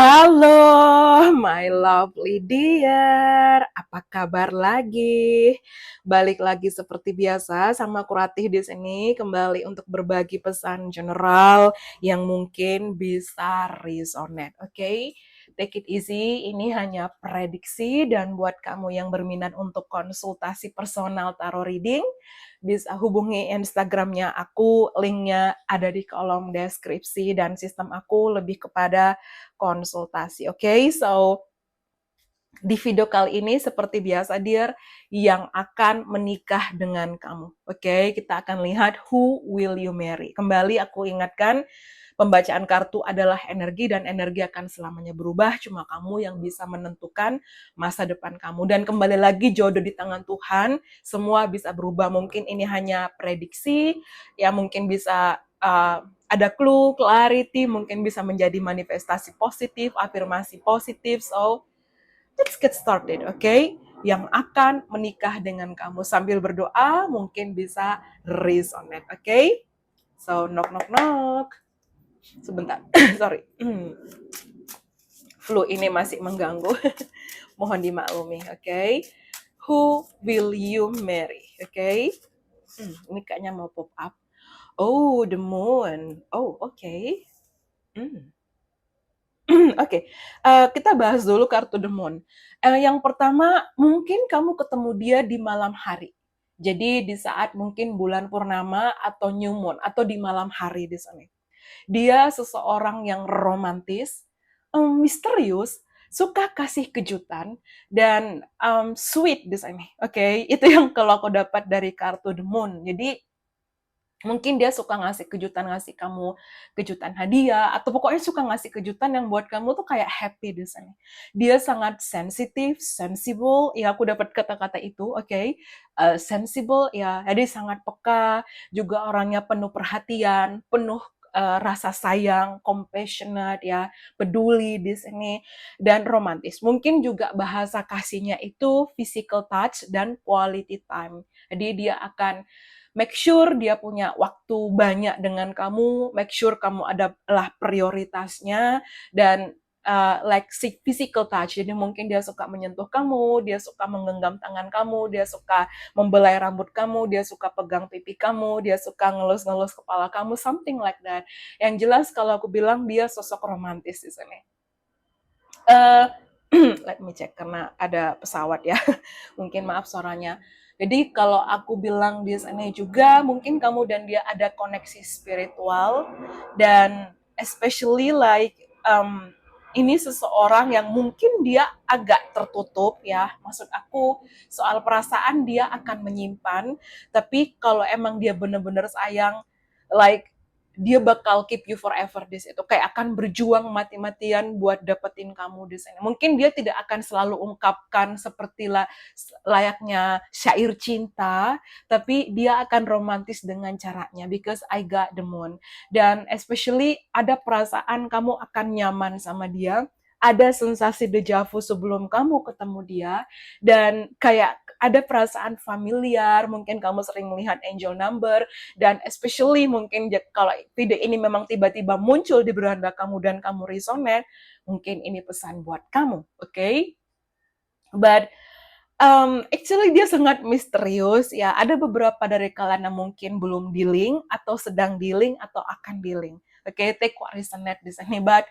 Halo, my lovely dear. Apa kabar lagi? Balik lagi seperti biasa sama aku Ratih di sini kembali untuk berbagi pesan general yang mungkin bisa resonate. Oke? Take it easy. Ini hanya prediksi dan buat kamu yang berminat untuk konsultasi personal tarot reading, bisa hubungi Instagramnya aku, linknya ada di kolom deskripsi dan sistem aku lebih kepada konsultasi. Oke, so di video kali ini seperti biasa dear yang akan menikah dengan kamu. Oke, kita akan lihat who will you marry. Kembali aku ingatkan pembacaan kartu adalah energi dan energi akan selamanya berubah. Cuma kamu yang bisa menentukan masa depan kamu. Dan kembali lagi jodoh di tangan Tuhan. Semua bisa berubah. Mungkin ini hanya prediksi. Ya mungkin bisa ada clue, clarity. Mungkin bisa menjadi manifestasi positif, afirmasi positif. So let's get started, okay? Yang akan menikah dengan kamu sambil berdoa mungkin bisa resonate, okay? So knock knock knock. Sebentar, sorry. Flu ini masih mengganggu. Mohon dimaklumi, okay? Who will you marry, okay? Ini kayaknya mau pop up. Oh, the moon. Oh, okay. Oke, kita bahas dulu kartu The Moon. Yang pertama, mungkin kamu ketemu dia di malam hari. Jadi di saat mungkin bulan purnama atau new moon atau di malam hari di sana. Dia seseorang yang romantis, misterius, suka kasih kejutan dan sweet di sana. Oke, itu yang kalau aku dapat dari kartu The Moon. Jadi mungkin dia suka ngasih kejutan, ngasih kamu kejutan hadiah, atau pokoknya suka ngasih kejutan yang buat kamu tuh kayak happy di sana. Dia sangat sensitif, sensible, ya aku dapat kata-kata itu, oke. Sensible, ya, jadi sangat peka, juga orangnya penuh perhatian, penuh rasa sayang, compassionate, ya, peduli di sini, dan romantis. Mungkin juga bahasa kasihnya itu physical touch dan quality time. Jadi dia akan make sure dia punya waktu banyak dengan kamu, make sure kamu adalah prioritasnya, dan like physical touch, jadi mungkin dia suka menyentuh kamu, dia suka menggenggam tangan kamu, dia suka membelai rambut kamu, dia suka pegang pipi kamu, dia suka ngelus-ngelus kepala kamu, something like that. Yang jelas kalau aku bilang dia sosok romantis di sini. Let me check karena ada pesawat ya. Mungkin maaf suaranya. Jadi kalau aku bilang di sana juga mungkin kamu dan dia ada koneksi spiritual dan especially like ini seseorang yang mungkin dia agak tertutup ya. Maksud aku soal perasaan dia akan menyimpan, tapi kalau emang dia benar-benar sayang, like dia bakal keep you forever di situ, kayak akan berjuang mati-matian buat dapetin kamu di sana. Mungkin dia tidak akan selalu ungkapkan seperti layaknya syair cinta, tapi dia akan romantis dengan caranya, because I got the moon. Dan especially ada perasaan kamu akan nyaman sama dia, ada sensasi deja vu sebelum kamu ketemu dia, dan kayak ada perasaan familiar, mungkin kamu sering melihat angel number, dan especially mungkin kalau video ini memang tiba-tiba muncul di beranda kamu dan kamu resonate, mungkin ini pesan buat kamu, oke? But actually dia sangat misterius ya. Ada beberapa dari kalian yang mungkin belum dealing atau sedang dealing atau akan dealing. Oke, take what resonate di sini. But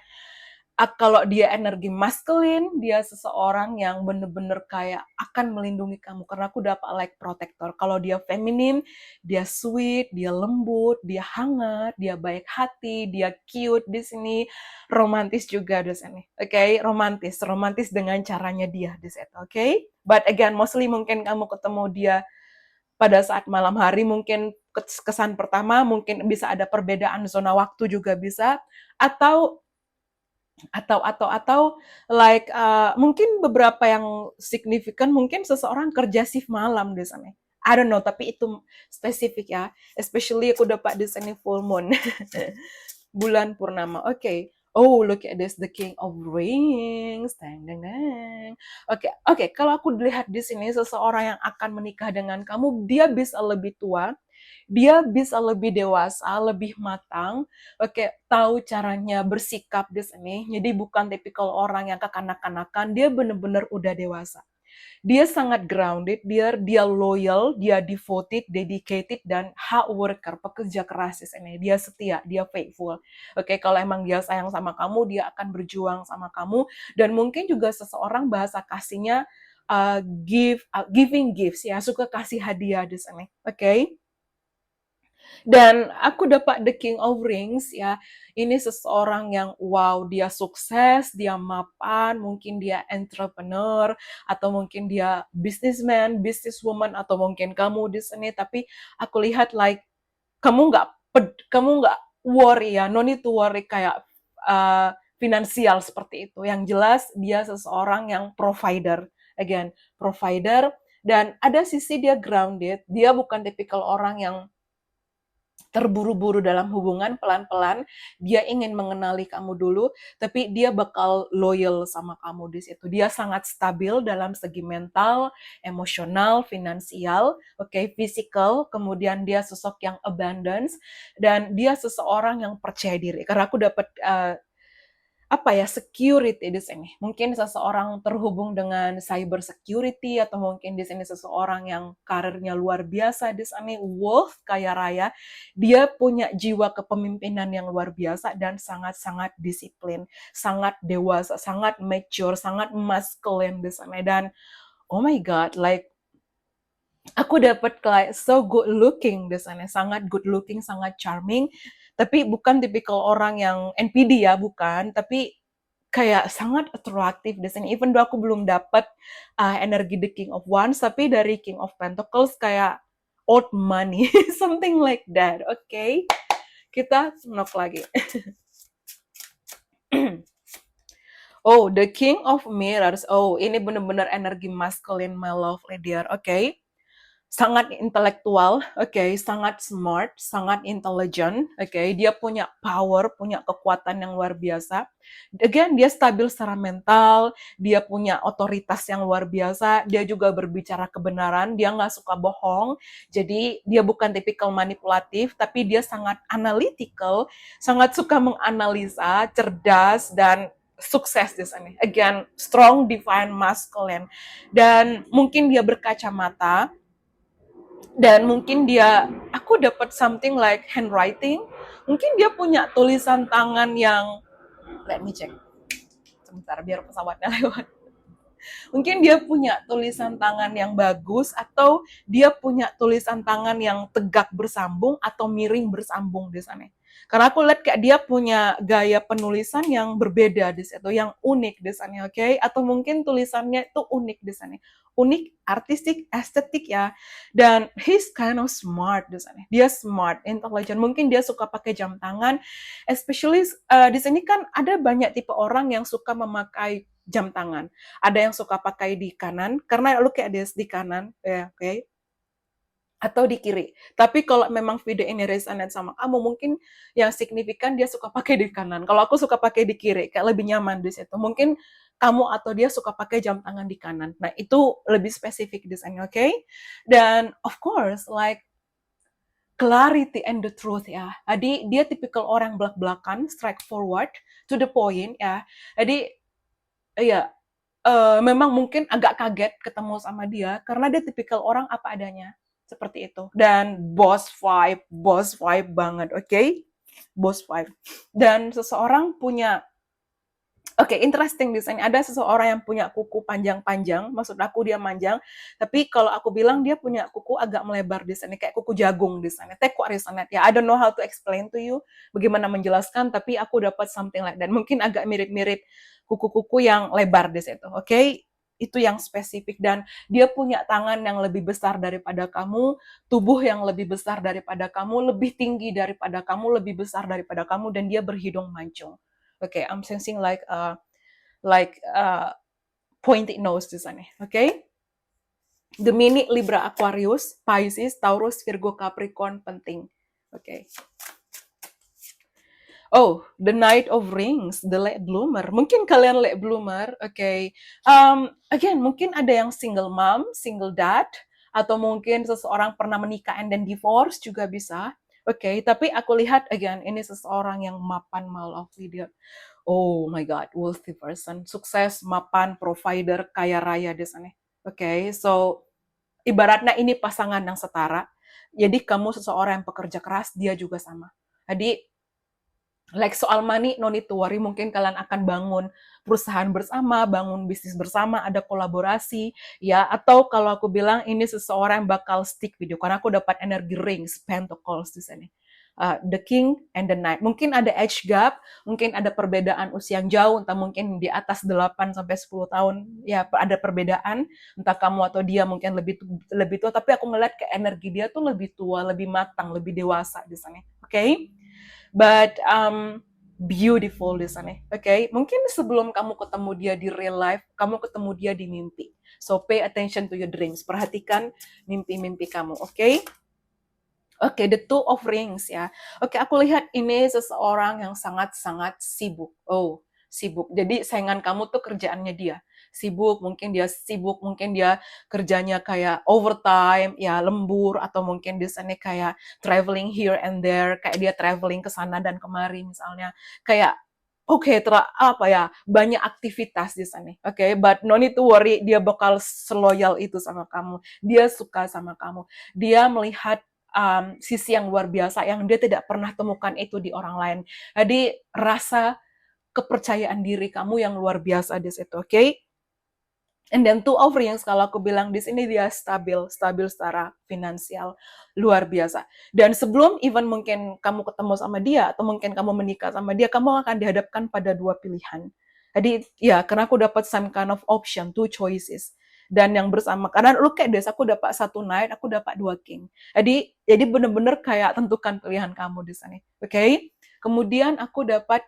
kalau dia energi masculine, dia seseorang yang bener-bener kayak akan melindungi kamu. Karena aku dapat like protector. Kalau dia feminin, dia sweet, dia lembut, dia hangat, dia baik hati, dia cute di sini, romantis juga di sini. Oke, romantis dengan caranya dia di situ. Oke, but again, mostly mungkin kamu ketemu dia pada saat malam hari, mungkin kesan pertama mungkin bisa ada perbedaan zona waktu juga bisa, atau like mungkin beberapa yang signifikan, mungkin seseorang kerja shift malam di sana. I don't know, tapi itu spesifik ya. Especially aku dapat di sini full moon. Bulan purnama. Oke. Okay. Oh, look at this, the King of Rings. Dang, dang, dang. Oke. Kalau aku lihat di sini seseorang yang akan menikah dengan kamu, dia bisa lebih tua, dia bisa lebih dewasa, lebih matang, oke, tahu caranya bersikap di sini. Jadi bukan tipikal orang yang kekanak-kanakan, dia bener-bener udah dewasa. Dia sangat grounded, dia loyal, dia devoted, dedicated, dan hard worker, pekerja keras di sini. Dia setia, dia faithful. Oke, kalau emang dia sayang sama kamu, dia akan berjuang sama kamu. Dan mungkin juga seseorang bahasa kasihnya giving gifts ya, suka kasih hadiah di sini. Oke. Dan aku dapat The King of Rings ya. Ini seseorang yang wow, dia sukses, dia mapan, mungkin dia entrepreneur, atau mungkin dia businessman, businesswoman, atau mungkin kamu di sini. Tapi aku lihat like kamu nggak worry ya, no need to worry kayak finansial seperti itu. Yang jelas dia seseorang yang provider, again provider, dan ada sisi dia grounded. Dia bukan tipikal orang yang terburu-buru dalam hubungan, pelan-pelan dia ingin mengenali kamu dulu, tapi dia bakal loyal sama kamu di situ. Dia sangat stabil dalam segi mental, emosional, finansial, oke, physical, kemudian dia sosok yang abundance, dan dia seseorang yang percaya diri. Karena aku dapat security di sini. Mungkin seseorang terhubung dengan cyber security, atau mungkin di sini seseorang yang karirnya luar biasa di sini, wealth, kaya raya. Dia punya jiwa kepemimpinan yang luar biasa dan sangat-sangat disiplin, sangat dewasa, sangat mature, sangat masculine di sana. Dan oh my god, like aku dapat kayak so good looking di sana, sangat good looking, sangat charming. Tapi bukan tipikal orang yang NPD ya, bukan. Tapi kayak sangat atraktif di sini. Even though aku belum dapat energi The King of Wands, tapi dari King of Pentacles kayak old money, something like that. Oke, kita knock lagi. Oh, The King of Mirrors. Oh, ini benar-benar energi masculine, my lovely dear. Oke. Sangat intelektual, sangat smart, sangat intelligent, dia punya power, punya kekuatan yang luar biasa. Again, dia stabil secara mental, dia punya otoritas yang luar biasa, dia juga berbicara kebenaran, dia nggak suka bohong, jadi dia bukan tipikal manipulatif, tapi dia sangat analytical, sangat suka menganalisa, cerdas, dan sukses di sana. Again, strong, divine, masculine. Dan mungkin dia berkacamata, dan mungkin aku dapat something like handwriting, mungkin dia punya tulisan tangan yang, let me check, sebentar biar pesawatnya lewat. Mungkin dia punya tulisan tangan yang bagus, atau dia punya tulisan tangan yang tegak bersambung atau miring bersambung di sana. Karena aku lihat kayak dia punya gaya penulisan yang berbeda di situ, yang unik di sana, oke? Atau mungkin tulisannya itu unik di sana. Unik, artistik, estetik ya. Dan he's kind of smart di sana. Dia smart, intelligent. Mungkin dia suka pakai jam tangan, especially di sini kan ada banyak tipe orang yang suka memakai jam tangan. Ada yang suka pakai di kanan, karena look at this, di kanan, ya, oke? Atau di kiri. Tapi kalau memang video ini resonate sama kamu, mungkin yang signifikan dia suka pakai di kanan. Kalau aku suka pakai di kiri, kayak lebih nyaman di situ. Mungkin kamu atau dia suka pakai jam tangan di kanan. Nah, itu lebih spesifik di sana, oke? Dan of course, like clarity and the truth ya. Jadi dia tipikal orang belak-belakan, straightforward, to the point ya. Jadi ya, memang mungkin agak kaget ketemu sama dia, karena dia tipikal orang apa adanya, seperti itu. Dan boss vibe banget, oke? Boss vibe. Dan seseorang punya, interesting di sini. Ada seseorang yang punya kuku panjang-panjang, maksud aku dia panjang, tapi kalau aku bilang dia punya kuku agak melebar di sini, kayak kuku jagung di sana. Take what resonate ya. I don't know how to explain to you, bagaimana menjelaskan, tapi aku dapat something like that. Mungkin agak mirip-mirip kuku-kuku yang lebar di situ, oke? Itu yang spesifik. Dan dia punya tangan yang lebih besar daripada kamu, tubuh yang lebih besar daripada kamu, lebih tinggi daripada kamu, lebih besar daripada kamu, dan dia berhidung mancung. Okay, I'm sensing like pointed nose di sana. Okay? Gemini, Libra, Aquarius, Pisces, Taurus, Virgo, Capricorn penting. Okay. Oh, the Knight of Rings, the late bloomer. Mungkin kalian late bloomer, okay. Again, mungkin ada yang single mom, single dad, atau mungkin seseorang pernah menikah and then divorce juga bisa. Oke, tapi aku lihat again ini seseorang yang mapan, my lovely, dia oh my god, wealthy person, sukses, mapan, provider, kaya raya di sana. Oke, so ibaratnya ini pasangan yang setara. Jadi kamu seseorang yang pekerja keras, dia juga sama. Jadi like soal money, no need to worry. Mungkin kalian akan bangun perusahaan bersama, bangun bisnis bersama, ada kolaborasi, ya. Atau kalau aku bilang ini seseorang yang bakal stick with you, karena aku dapat energi rings, pentacles di sini. The king and the knight. Mungkin ada age gap, mungkin ada perbedaan usia yang jauh, entah mungkin di atas 8 sampai 10 tahun, ya ada perbedaan, entah kamu atau dia mungkin lebih tua, tapi aku ngeliat ke energi dia tuh lebih tua, lebih matang, lebih dewasa di sana. Oke? But beautiful di sana. Okay? Mungkin sebelum kamu ketemu dia di real life, kamu ketemu dia di mimpi. So pay attention to your dreams. Perhatikan mimpi-mimpi kamu, okay? Oke, the two of rings ya. Oke, aku lihat ini seseorang yang sangat-sangat sibuk. Oh, sibuk. Jadi saingan kamu tuh kerjaannya dia. Sibuk, mungkin dia kerjanya kayak overtime, ya lembur, atau mungkin di sana kayak traveling here and there, kayak dia traveling ke sana dan kemari misalnya. Kayak apa ya, banyak aktivitas di sana. Oke, but no need to worry, dia bakal seloyal itu sama kamu. Dia suka sama kamu. Dia melihat sisi yang luar biasa yang dia tidak pernah temukan itu di orang lain. Jadi rasa kepercayaan diri kamu yang luar biasa di situ, oke? Okay? And then two of rings, kalau aku bilang di sini dia stabil secara finansial, luar biasa. Dan sebelum even mungkin kamu ketemu sama dia, atau mungkin kamu menikah sama dia, kamu akan dihadapkan pada dua pilihan. Jadi ya, karena aku dapat some kind of option, two choices. Dan yang bersama, karena look at this, aku dapat satu knight, aku dapat dua king. Jadi bener-bener kayak tentukan pilihan kamu di sana. Oke? Okay? Kemudian aku dapat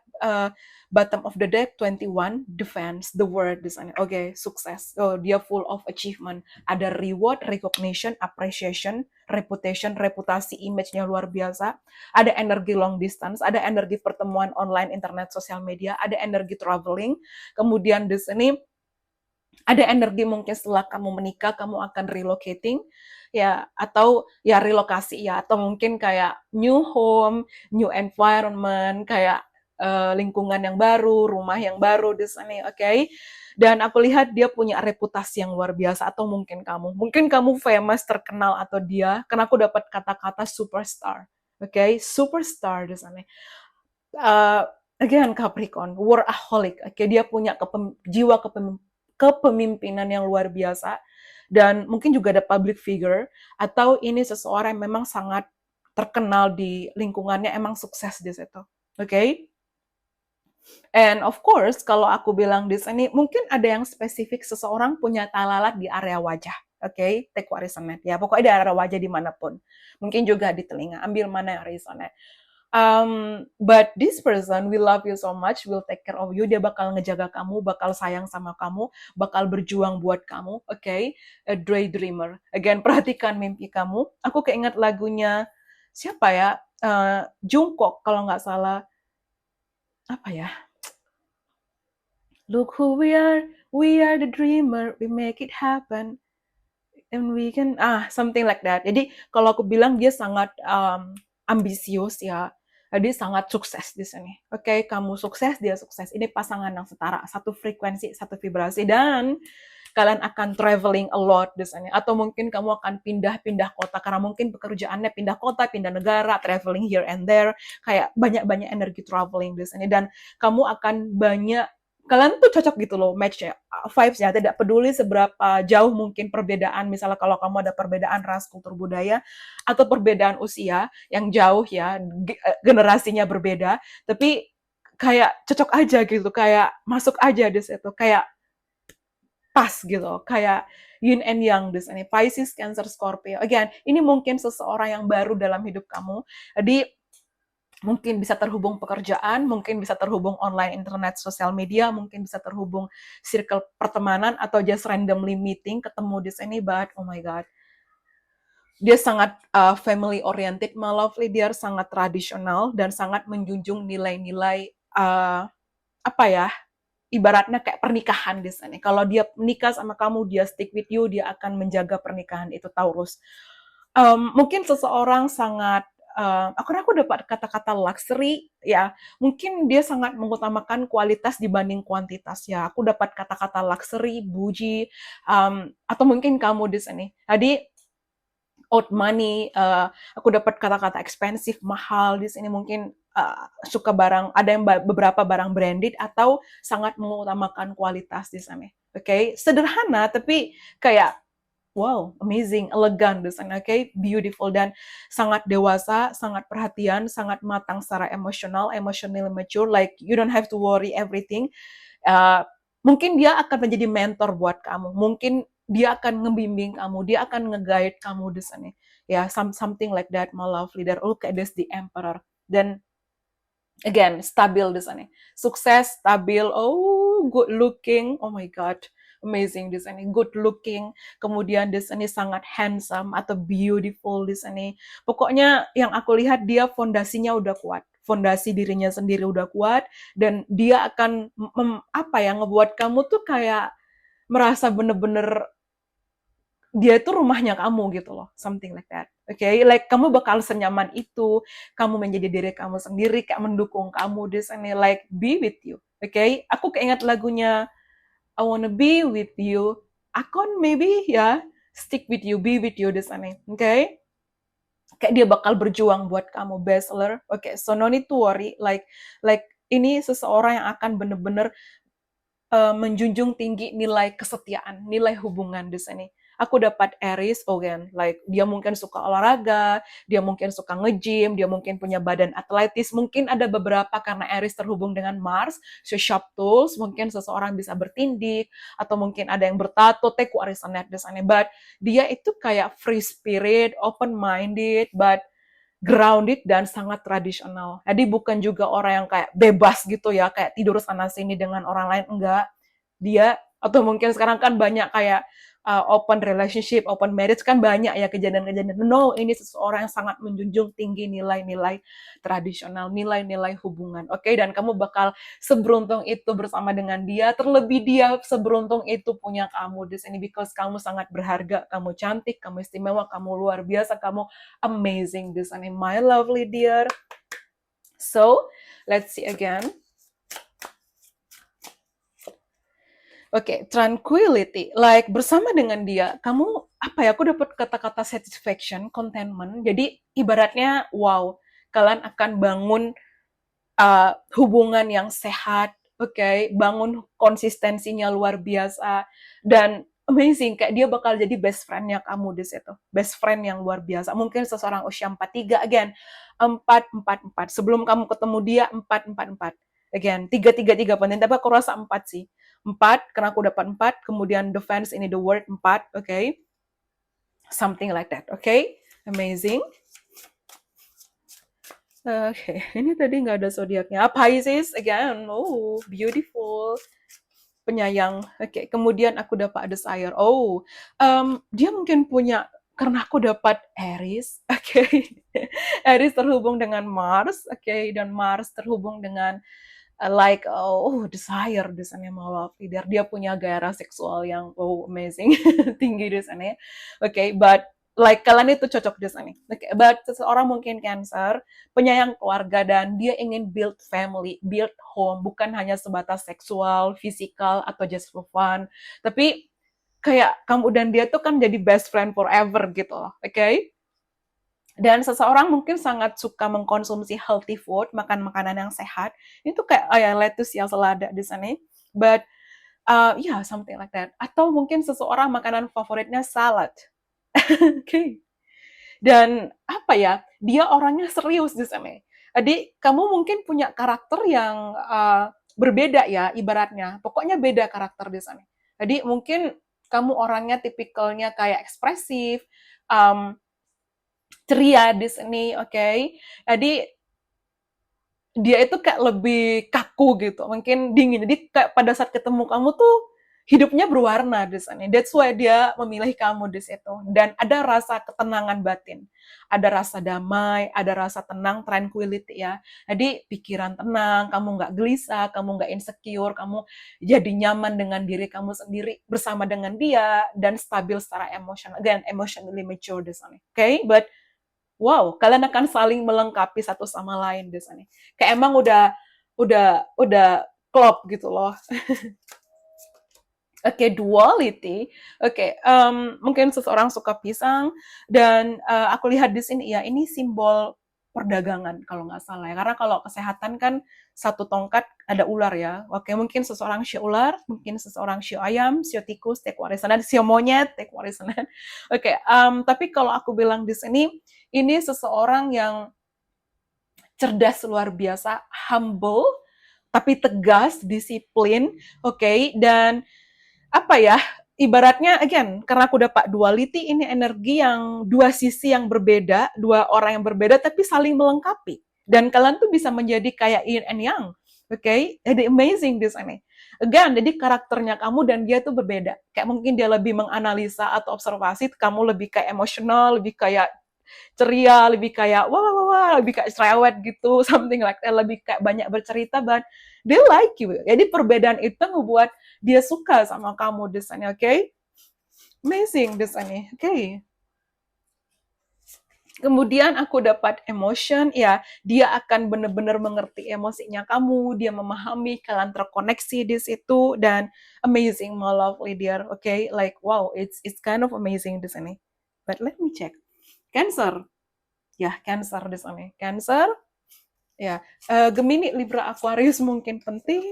bottom of the deck 21 defense the word di sana. Oke, sukses. Oh, dia full of achievement. Ada reward, recognition, appreciation, reputation, reputasi, image-nya luar biasa. Ada energi long distance, ada energi pertemuan online, internet, sosial media, ada energi traveling. Kemudian di sini ada energi mungkin setelah kamu menikah kamu akan relocating ya, atau ya relokasi ya, atau mungkin kayak new home, new environment, kayak lingkungan yang baru, rumah yang baru di sini, oke? Okay? Dan aku lihat dia punya reputasi yang luar biasa, atau mungkin kamu famous, terkenal, atau dia, karena aku dapat kata-kata superstar, oke? Okay? Superstar di sana. Again Capricorn, workaholic, oke? Okay? Dia punya jiwa kepemimpinan yang luar biasa, dan mungkin juga ada public figure, atau ini seseorang yang memang sangat terkenal di lingkungannya, emang sukses di situ, oke? Okay? And of course, kalau aku bilang di sini, mungkin ada yang spesifik seseorang punya talalat di area wajah, oke? Okay? Take what resonate, ya pokoknya di area wajah dimanapun, mungkin juga di telinga, ambil mana yang resonate. But this person will love you so much, will take care of you, dia bakal ngejaga kamu, bakal sayang sama kamu, bakal berjuang buat kamu, oke? Okay? A daydreamer. Again, perhatikan mimpi kamu. Aku keinget lagunya, siapa ya? Jungkook, kalau nggak salah. Apa ya? Look who we are the dreamer, we make it happen. And we can, something like that. Jadi, kalau aku bilang dia sangat ambisius ya, dia sangat sukses di sini. Oke, kamu sukses, dia sukses. Ini pasangan yang setara, satu frekuensi, satu vibrasi, dan kalian akan traveling a lot di sini. Atau mungkin kamu akan pindah-pindah kota, karena mungkin pekerjaannya pindah kota, pindah negara, traveling here and there, kayak banyak-banyak energi traveling di sini. Dan kamu akan kalian tuh cocok gitu loh, match-nya, vibes-nya, tidak peduli seberapa jauh mungkin perbedaan, misalnya kalau kamu ada perbedaan ras, kultur, budaya, atau perbedaan usia yang jauh ya, generasinya berbeda, tapi kayak cocok aja gitu, kayak masuk aja di situ, kayak pas gitu, kayak yin and yang di sini, Pisces, Cancer, Scorpio. Again, ini mungkin seseorang yang baru dalam hidup kamu, jadi mungkin bisa terhubung pekerjaan, mungkin bisa terhubung online, internet, sosial media, mungkin bisa terhubung circle pertemanan, atau just randomly meeting, ketemu di sini, but oh my god, dia sangat family oriented, my lovely, dia sangat tradisional dan sangat menjunjung nilai-nilai apa ya, ibaratnya kayak pernikahan di sana. Kalau dia menikah sama kamu, dia stick with you, dia akan menjaga pernikahan itu, Taurus. Mungkin seseorang sangat karena aku dapat kata-kata luxury ya, mungkin dia sangat mengutamakan kualitas dibanding kuantitas ya. Aku dapat kata-kata luxury, bougie, atau mungkin kamu di sini. Jadi old money, aku dapat kata-kata expensive, mahal di sini mungkin suka barang, ada yang beberapa barang branded atau sangat mengutamakan kualitas di sana. Oke, sederhana tapi kayak wow, amazing, elegan di sana, okay? Beautiful dan sangat dewasa, sangat perhatian, sangat matang secara emosional, emotionally mature, like you don't have to worry everything. Uh, Mungkin dia akan menjadi mentor buat kamu, mungkin dia akan ngebimbing kamu, dia akan nge-guide kamu di sana. Ya, something like that, my love leader. Look at this, the emperor. Dan again, stabil di sana. Sukses, stabil, oh, good looking, oh my god, amazing di sana, good looking, kemudian di sana sangat handsome atau beautiful di sana. Pokoknya yang aku lihat dia fondasinya udah kuat, fondasi dirinya sendiri udah kuat, dan dia akan apa ya, ngebuat kamu tuh kayak merasa bener-bener dia itu rumahnya kamu gitu loh, something like that. Oke, like kamu bakal senyaman itu, kamu menjadi diri kamu sendiri, kayak mendukung kamu di sini, like be with you. Oke, aku keinget lagunya I wanna be with you. Akon maybe ya, stick with you, be with you di sini. Oke, kayak dia bakal berjuang buat kamu, bestseller. Oke, so no need to worry, like ini seseorang yang akan bener-bener menjunjung tinggi nilai kesetiaan, nilai hubungan di sini. Aku dapat Aries, again, like dia mungkin suka olahraga, dia mungkin suka nge-gym, dia mungkin punya badan atletis, mungkin ada beberapa karena Aries terhubung dengan Mars, so sharp tools, mungkin seseorang bisa bertindik, atau mungkin ada yang bertato, teku arisanet di sana, but dia itu kayak free spirit, open-minded, but grounded dan sangat tradisional. Jadi bukan juga orang yang kayak bebas gitu ya, kayak tidur sana sini dengan orang lain, enggak. Dia atau mungkin sekarang kan banyak kayak open relationship, open marriage kan banyak ya kejadian-kejadian. No, ini seseorang yang sangat menjunjung tinggi nilai-nilai tradisional, nilai-nilai hubungan. Oke, dan kamu bakal seberuntung itu bersama dengan dia, terlebih dia seberuntung itu punya kamu di sini because kamu sangat berharga, kamu cantik, kamu istimewa, kamu luar biasa, kamu amazing di sini, my lovely dear. So, let's see again. Oke, tranquility, like bersama dengan dia, kamu apa ya? Aku dapat kata-kata satisfaction, contentment. Jadi ibaratnya, wow, kalian akan bangun hubungan yang sehat, oke, bangun konsistensinya luar biasa, dan amazing, kayak dia bakal jadi best friend-nya kamu di situ, best friend yang luar biasa. Mungkin seseorang usia 43, again, 444. Sebelum kamu ketemu dia, 444. Again, 333 penting, tapi aku rasa 4 sih. 4, karena aku dapat 4, kemudian defense ini the word 4, oke? Something like that, oke? Amazing. Oke, ini tadi nggak ada zodiaknya. Pisces, again, oh, beautiful. Penyayang. Oke, kemudian aku dapat desire. Oh, dia mungkin punya, karena aku dapat Aries, oke. Aries terhubung dengan Mars, oke, dan Mars terhubung dengan like desire di sana, love leader. Dia punya gairah seksual yang amazing, tinggi di sana. Oke, but like kalian itu cocok di sana. Oke, but seseorang mungkin Cancer, penyayang keluarga dan dia ingin build family, build home, bukan hanya sebatas seksual, fisikal atau just for fun, tapi kayak kamu dan dia tuh kan jadi best friend forever gitu loh. Oke? Dan seseorang mungkin sangat suka mengkonsumsi healthy food, makan makanan yang sehat. Itu kayak ya lettuce yang selada di sana. But yeah, something like that. Atau mungkin seseorang makanan favoritnya salad. Oke. Okay. Dan apa ya? Dia orangnya serius di sana. Jadi kamu mungkin punya karakter yang berbeda ya ibaratnya. Pokoknya beda karakter di sana. Jadi mungkin kamu orangnya tipikalnya kayak ekspresif, ceria di sini, oke. Jadi dia itu kayak lebih kaku gitu, mungkin dingin. Jadi kayak pada saat ketemu kamu tuh hidupnya berwarna di sana. That's why dia memilih kamu di situ. Dan ada rasa ketenangan batin, ada rasa damai, ada rasa tenang, tranquility ya. Jadi pikiran tenang, kamu nggak gelisah, kamu nggak insecure, kamu jadi nyaman dengan diri kamu sendiri bersama dengan dia dan stabil secara emosional. Again, emotionally mature di sana. Okay, but wow, kalian akan saling melengkapi satu sama lain di sana. Kayak emang udah klop gitu loh. Oke, duality. Oke, mungkin seseorang suka pisang dan aku lihat di sini ya ini simbol perdagangan kalau nggak salah ya. Karena kalau kesehatan kan satu tongkat ada ular ya. Oke, mungkin seseorang sio ular, mungkin seseorang sio ayam, sio tikus, tek warisanan, sio monyet, tek warisanan. Oke, tapi kalau aku bilang di sini ini seseorang yang cerdas luar biasa, humble, tapi tegas, disiplin, oke, dan apa ya, ibaratnya again, karena aku dapat duality, ini energi yang dua sisi yang berbeda, dua orang yang berbeda, tapi saling melengkapi. Dan kalian tuh bisa menjadi kayak yin and yang. Oke, jadi amazing di sini. Again, jadi karakternya kamu dan dia tuh berbeda. Kayak mungkin dia lebih menganalisa atau observasi, kamu lebih kayak emosional, lebih kayak ceria, lebih kayak wah wah wah, lebih kayak cerewet gitu, something like that, lebih kayak banyak bercerita, but they like you. Jadi perbedaan itu ngebuat dia suka sama kamu desainnya, oke? Okay? Amazing desainnya, oke? Okay. Kemudian aku dapat emotion, ya dia akan benar-benar mengerti emosinya kamu, dia memahami, kalian terkoneksi di situ, dan amazing, my lovely dear, oke? Okay? Like wow, it's kind of amazing di sini. But let me check. Cancer, ya Cancer di sini. Cancer, ya Gemini, Libra, Aquarius mungkin penting.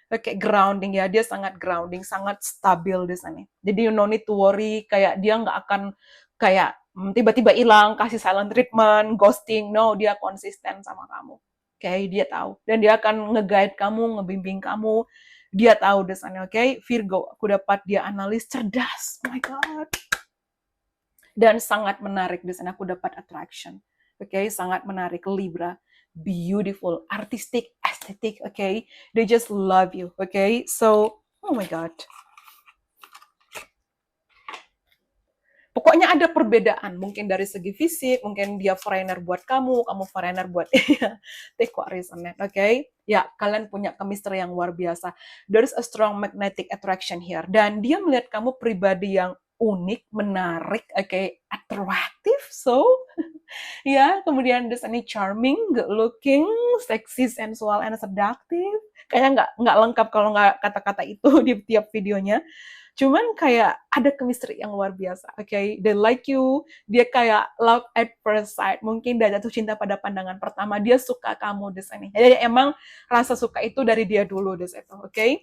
Oke, grounding ya, dia sangat grounding, sangat stabil di sana. Jadi you no need to worry, kayak dia nggak akan kayak tiba-tiba hilang, kasih silent treatment, ghosting, no, dia konsisten sama kamu. Oke, dia tahu. Dan dia akan nge-guide kamu, ngebimbing kamu, dia tahu di sana, oke? Virgo, aku dapat dia analis cerdas, oh my god. Dan sangat menarik di sana, aku dapat attraction. Oke, sangat menarik. Libra, beautiful, artistic, aesthetic, okay? They just love you, okay? So, oh my god. Pokoknya ada perbedaan, mungkin dari segi fisik, mungkin dia foreigner buat kamu, kamu foreigner buat dia. Take what reason, okay? Ya, kalian punya chemistry yang luar biasa. There's a strong magnetic attraction here. Dan dia melihat kamu pribadi yang unik, menarik, okay, attractive, so ya, kemudian the sunny charming, good looking, sexy, sensual, and seductive. Kayaknya nggak lengkap kalau nggak kata-kata itu di tiap videonya. Cuman kayak ada chemistry yang luar biasa, oke? Okay? They like you, dia kayak love at first sight. Mungkin dia jatuh cinta pada pandangan pertama, dia suka kamu di sini. Jadi emang rasa suka itu dari dia dulu di situ, oke? Okay?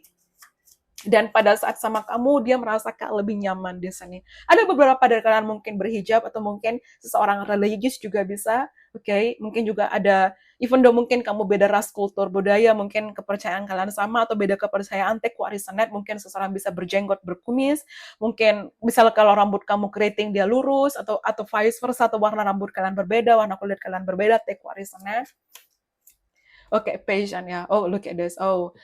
Dan pada saat sama kamu, dia merasa lebih nyaman di sini. Ada beberapa dari kalian mungkin berhijab, atau mungkin seseorang religius juga bisa, oke? Okay? Mungkin juga ada, even though mungkin kamu beda ras, kultur, budaya, mungkin kepercayaan kalian sama, atau beda kepercayaan, take warisanet, mungkin seseorang bisa berjenggot, berkumis, mungkin misalnya kalau rambut kamu keriting, dia lurus, atau vice versa, atau warna rambut kalian berbeda, warna kulit kalian berbeda, take warisanet. Oke, okay, passion ya. Oh, look at this. Oh,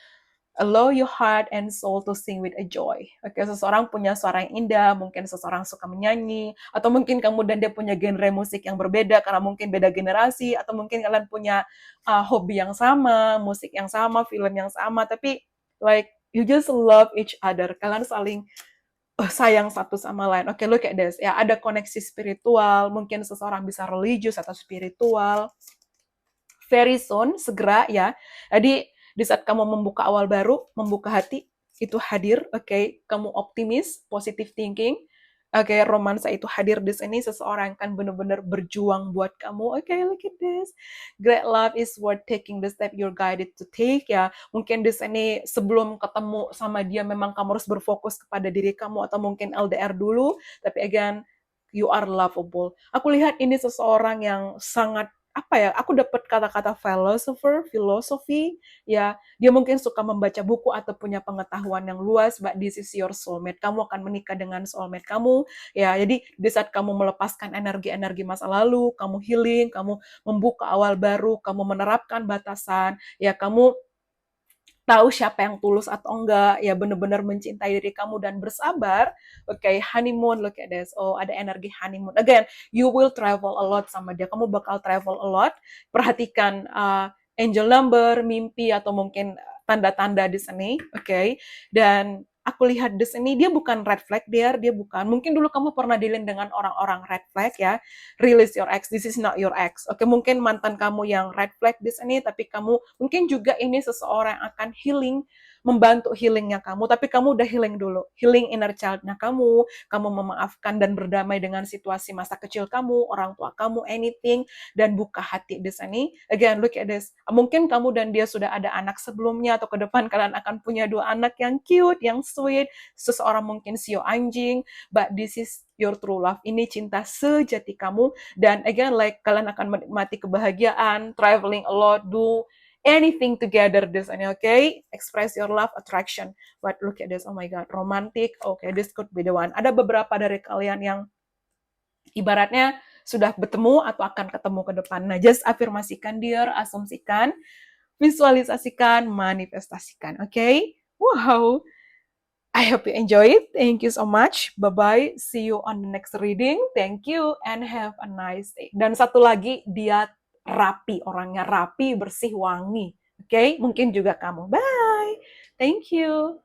allow your heart and soul to sing with a joy. Oke, seseorang punya suara yang indah, mungkin seseorang suka menyanyi, atau mungkin kamu dan dia punya genre musik yang berbeda karena mungkin beda generasi, atau mungkin kalian punya hobi yang sama, musik yang sama, film yang sama, tapi like you just love each other. Kalian saling sayang satu sama lain. Oke, look at this. Ya, ada koneksi spiritual, mungkin seseorang bisa religius atau spiritual. Very soon, segera ya. Jadi di saat kamu membuka awal baru, membuka hati, itu hadir, oke, okay? Kamu optimis, positive thinking, oke, okay? Romansa itu hadir di sini, seseorang kan benar-benar berjuang buat kamu, oke, okay, look at this, great love is worth taking the step you're guided to take, ya, mungkin di sini sebelum ketemu sama dia, memang kamu harus berfokus kepada diri kamu, atau mungkin LDR dulu, tapi again, you are lovable. Aku lihat ini seseorang yang sangat apa ya, aku dapat kata-kata filosofi, ya, dia mungkin suka membaca buku atau punya pengetahuan yang luas, but this is your soulmate, kamu akan menikah dengan soulmate kamu, ya, jadi di saat kamu melepaskan energi-energi masa lalu, kamu healing, kamu membuka awal baru, kamu menerapkan batasan, ya, kamu tahu siapa yang tulus atau enggak, ya benar-benar mencintai diri kamu dan bersabar. Oke, honeymoon, look at this. Oh, ada energi honeymoon. Again, you will travel a lot sama dia. Kamu bakal travel a lot. Perhatikan angel number, mimpi, atau mungkin tanda-tanda di sini. Oke, dan aku lihat di sini dia bukan red flag, dia bukan. Mungkin dulu kamu pernah dealing dengan orang-orang red flag ya. Release your ex. This is not your ex. Oke, mungkin mantan kamu yang red flag di sini, tapi kamu mungkin juga ini seseorang yang akan healing, membantu healingnya kamu, tapi kamu udah healing dulu, healing inner child-nya kamu memaafkan dan berdamai dengan situasi masa kecil kamu, orang tua kamu, anything, dan buka hati di sini. Again, look at this. Mungkin kamu dan dia sudah ada anak sebelumnya, atau ke depan kalian akan punya 2 anak yang cute, yang sweet, seseorang mungkin sio anjing, but this is your true love. Ini cinta sejati kamu, dan again, like kalian akan menikmati kebahagiaan, traveling a lot, do anything together this ini, okay? Express your love, attraction. But look at this, oh my god, romantic. Okay, this could be the one. Ada beberapa dari kalian yang ibaratnya sudah bertemu atau akan ketemu ke depan. Nah, just afirmasikan, dear, asumsikan, visualisasikan, manifestasikan, okay? Wow, I hope you enjoy it. Thank you so much. Bye-bye. See you on the next reading. Thank you and have a nice day. Dan satu lagi, dia rapi, orangnya rapi, bersih, wangi. Oke, mungkin juga kamu. Bye. Thank you.